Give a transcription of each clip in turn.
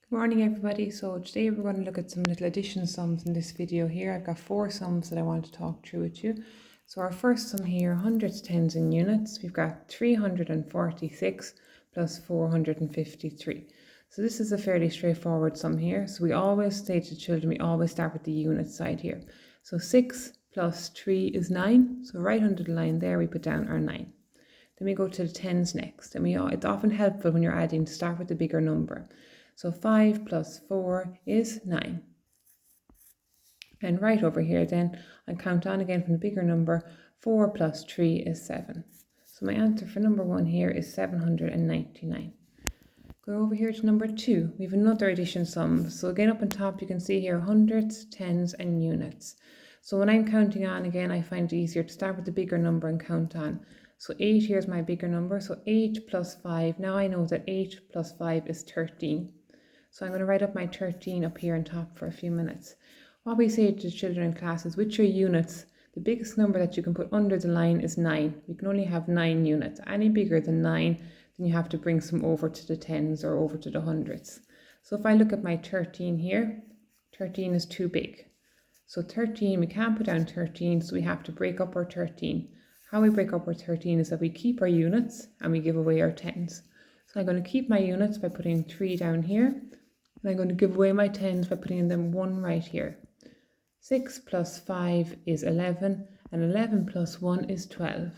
Good morning everybody. So today we're going to look at some little addition sums in this video here. I've got 4 sums that I want to talk through with you. So our first sum here, hundreds, tens and units, we've got 346 plus 453. So this is a fairly straightforward sum here. So we always say to children, we always start with the unit side here. So 6 plus 3 is 9. So right under the line there we put down our 9. Then we go to the tens next. And it's often helpful when you're adding to start with the bigger number. So 5 plus 4 is 9. And right over here then, I count on again from the bigger number, 4 plus 3 is 7. So my answer for number 1 here is 799. Go over here to number 2, we have another addition sum. So again up on top you can see here hundreds, tens and units. So when I'm counting on again, I find it easier to start with the bigger number and count on. So 8 here is my bigger number, so 8 plus 5, now I know that 8 plus 5 is 13. So I'm going to write up my 13 up here on top for a few minutes. What we say to children in class is with your units, the biggest number that you can put under the line is 9. We can only have 9 units. Any bigger than 9, then you have to bring some over to the tens or over to the hundreds. So if I look at my 13 here, 13 is too big. So 13, we can't put down 13, so we have to break up our 13. How we break up our 13 is that we keep our units and we give away our tens. So I'm going to keep my units by putting 3 down here. And I'm going to give away my tens by putting in them 1 right here. 6 plus 5 is 11, and 11 plus 1 is 12.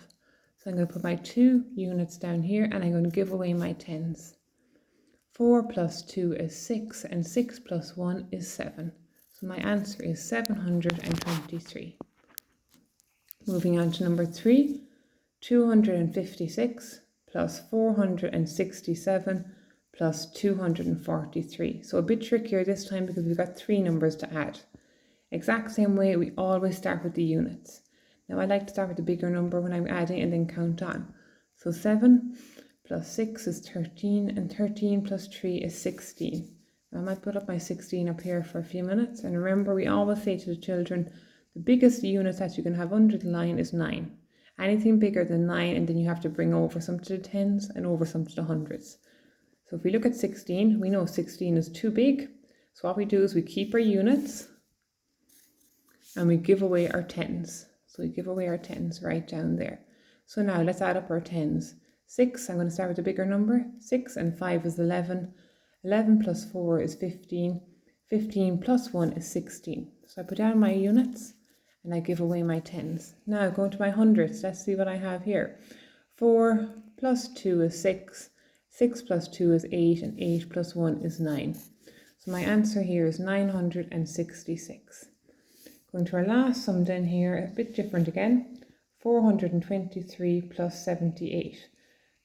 So I'm going to put my 2 units down here, and I'm going to give away my tens. 4 plus 2 is 6, and 6 plus 1 is 7. So my answer is 723. Moving on to number 3, 256 plus 467 plus 243. So a bit trickier this time because we've got 3 numbers to add. Exact same way, we always start with the units. Now I like to start with the bigger number when I'm adding and then count on. So 7 plus 6 is 13 and 13 plus 3 is 16. Now I might put up my 16 up here for a few minutes, and remember we always say to the children the biggest unit that you can have under the line is 9. Anything bigger than 9, and then you have to bring over some to the tens and over some to the hundreds. So if we look at 16, we know 16 is too big. So what we do is we keep our units and we give away our tens. So we give away our tens right down there. So now let's add up our tens. 6, I'm going to start with the bigger number. 6 and 5 is 11. 11 plus 4 is 15. 15 plus 1 is 16. So I put down my units and I give away my tens. Now going to my hundreds, let's see what I have here. 4 plus 2 is 6. 6 plus 2 is 8, and 8 plus 1 is 9. So my answer here is 966. Going to our last sum then here, a bit different again. 423 plus 78.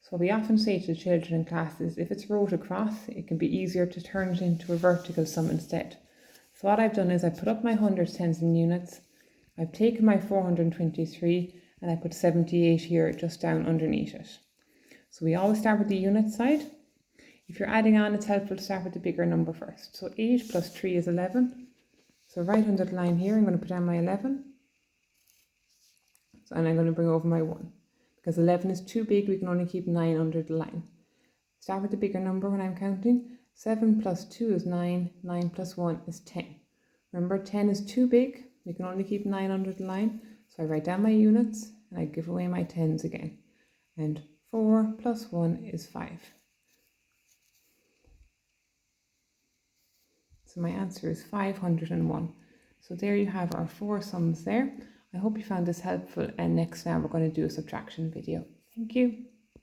So we often say to the children in classes, if it's wrote across, it can be easier to turn it into a vertical sum instead. So what I've done is I put up my hundreds, tens and units. I've taken my 423 and I put 78 here just down underneath it. So we always start with the unit side. If you're adding on, it's helpful to start with the bigger number first. So 8 plus 3 is 11. So right under the line here, I'm going to put down my 11. And I'm going to bring over my 1. Because 11 is too big, we can only keep 9 under the line. Start with the bigger number when I'm counting. 7 plus 2 is 9. 9 plus 1 is 10. Remember, 10 is too big. We can only keep 9 under the line. So I write down my units and I give away my tens again. And 4 plus 1 is 5. So my answer is 501. So there you have our 4 sums there. I hope you found this helpful, and next time we're going to do a subtraction video. Thank you.